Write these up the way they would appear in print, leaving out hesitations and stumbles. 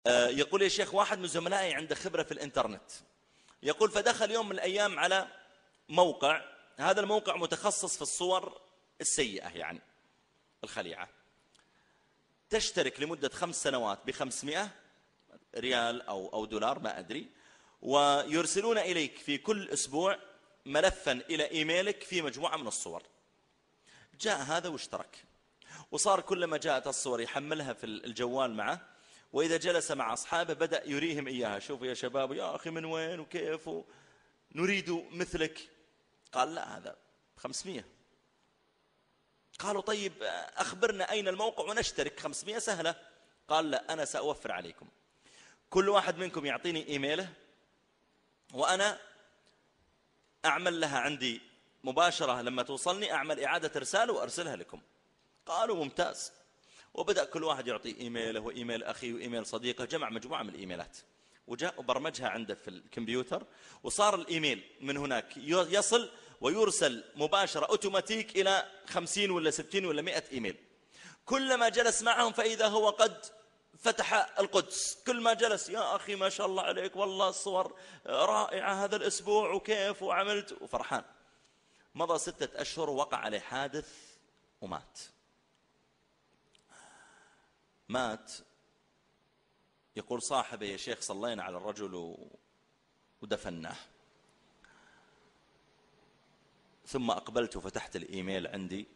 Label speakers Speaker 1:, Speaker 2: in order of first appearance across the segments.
Speaker 1: يقول يا شيخ واحد من زملائي عنده خبرة في الإنترنت، يقول فدخل يوم من الأيام على موقع، هذا الموقع متخصص في الصور السيئة يعني الخليعة، تشترك لمدة 5 سنوات ب500 ريال أو دولار ما أدري، ويرسلون إليك في كل أسبوع ملفا إلى إيميلك في مجموعة من الصور. جاء هذا واشترك، وصار كلما جاءت الصور يحملها في الجوال معه، وإذا جلس مع أصحابه بدأ يريهم إياها. شوفوا يا شباب، يا أخي من وين وكيف نريد مثلك. قال لا، هذا 500. قالوا طيب أخبرنا أين الموقع ونشترك، 500 سهلة. قال لا، أنا سأوفر عليكم، كل واحد منكم يعطيني إيميله وأنا أعمل لها عندي مباشرة، لما توصلني أعمل إعادة رسالة وأرسلها لكم. قالوا ممتاز. وبدأ كل واحد يعطي إيميله وإيميل أخيه وإيميل صديقه، جمع مجموعة من الإيميلات وجاء وبرمجها عنده في الكمبيوتر، وصار الإيميل من هناك يصل ويرسل مباشرة أوتوماتيك إلى 50 ولا 60 ولا 100 إيميل. كلما جلس معهم فإذا هو قد فتح القدس، كل ما جلس يا أخي ما شاء الله عليك، والله الصور رائعة هذا الأسبوع وكيف وعملت، وفرحان. مضى 6 أشهر وقع عليه حادث ومات. يقول صاحبي يا شيخ صلينا على الرجل ودفناه، ثم أقبلت وفتحت الإيميل عندي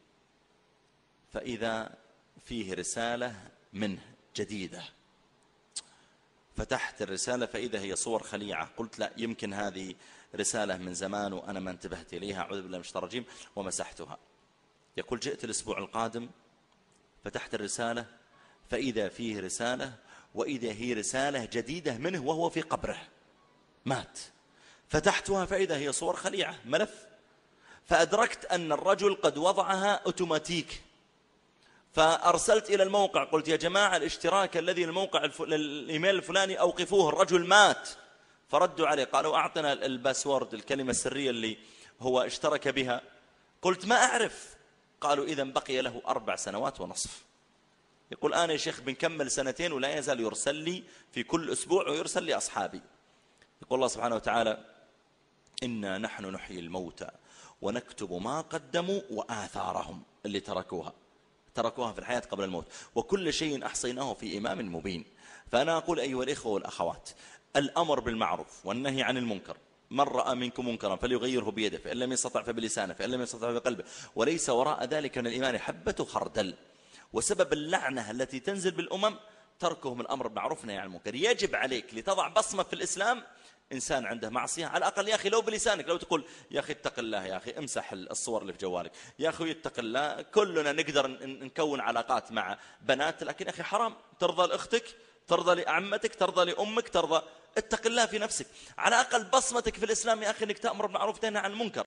Speaker 1: فإذا فيه رسالة منه جديدة. فتحت الرسالة فإذا هي صور خليعة. قلت لا، يمكن هذه رسالة من زمان وأنا ما انتبهت إليها، أعوذ بالله من الشيطان الرجيم، ومسحتها. يقول جئت الأسبوع القادم فتحت الرسالة فإذا فيه رسالة، وإذا هي رسالة جديدة منه وهو في قبره مات. فتحتها فإذا هي صور خليعة ملف، فأدركت أن الرجل قد وضعها أوتوماتيك. فأرسلت إلى الموقع قلت يا جماعة الاشتراك الذي الموقع الإيميل الفلاني أوقفوه، الرجل مات. فردوا عليه قالوا أعطنا الباسورد، الكلمة السرية اللي هو اشترك بها. قلت ما أعرف. قالوا إذن بقي له 4 سنوات ونصف. يقول أنا يا شيخ بنكمل 2 ولا يزال يرسل لي في كل أسبوع ويرسل لي أصحابي. يقول الله سبحانه وتعالى إنا نحن نحيي الموتى ونكتب ما قدموا وآثارهم، اللي تركوها في الحياة قبل الموت، وكل شيء أحصيناه في إمام مبين. فأنا أقول أيها الإخوة والأخوات، الأمر بالمعروف والنهي عن المنكر، من رأى منكم منكرا فليغيره بيده، فإن لم يستطع فبلسانه، فإن لم يستطع بقلبه، وليس وراء ذلك من الإيمان حبة خردل. وسبب اللعنة التي تنزل بالأمم تركهم الأمر بالمعروف والنهي عن المنكر. يجب عليك لتضع بصمة في الإسلام، إنسان عنده معصية على الأقل يا أخي لو بلسانك، لو تقول يا أخي اتق الله، يا أخي امسح الصور اللي في جوالك، يا أخي اتق الله. كلنا نقدر نكون علاقات مع بنات، لكن يا أخي حرام ترضى لأختك، ترضى لأعمتك، ترضى لأمك، اتق الله في نفسك. على الأقل بصمتك في الإسلام يا أخي أنك تأمر بالمعروف وتنهى عن المنكر.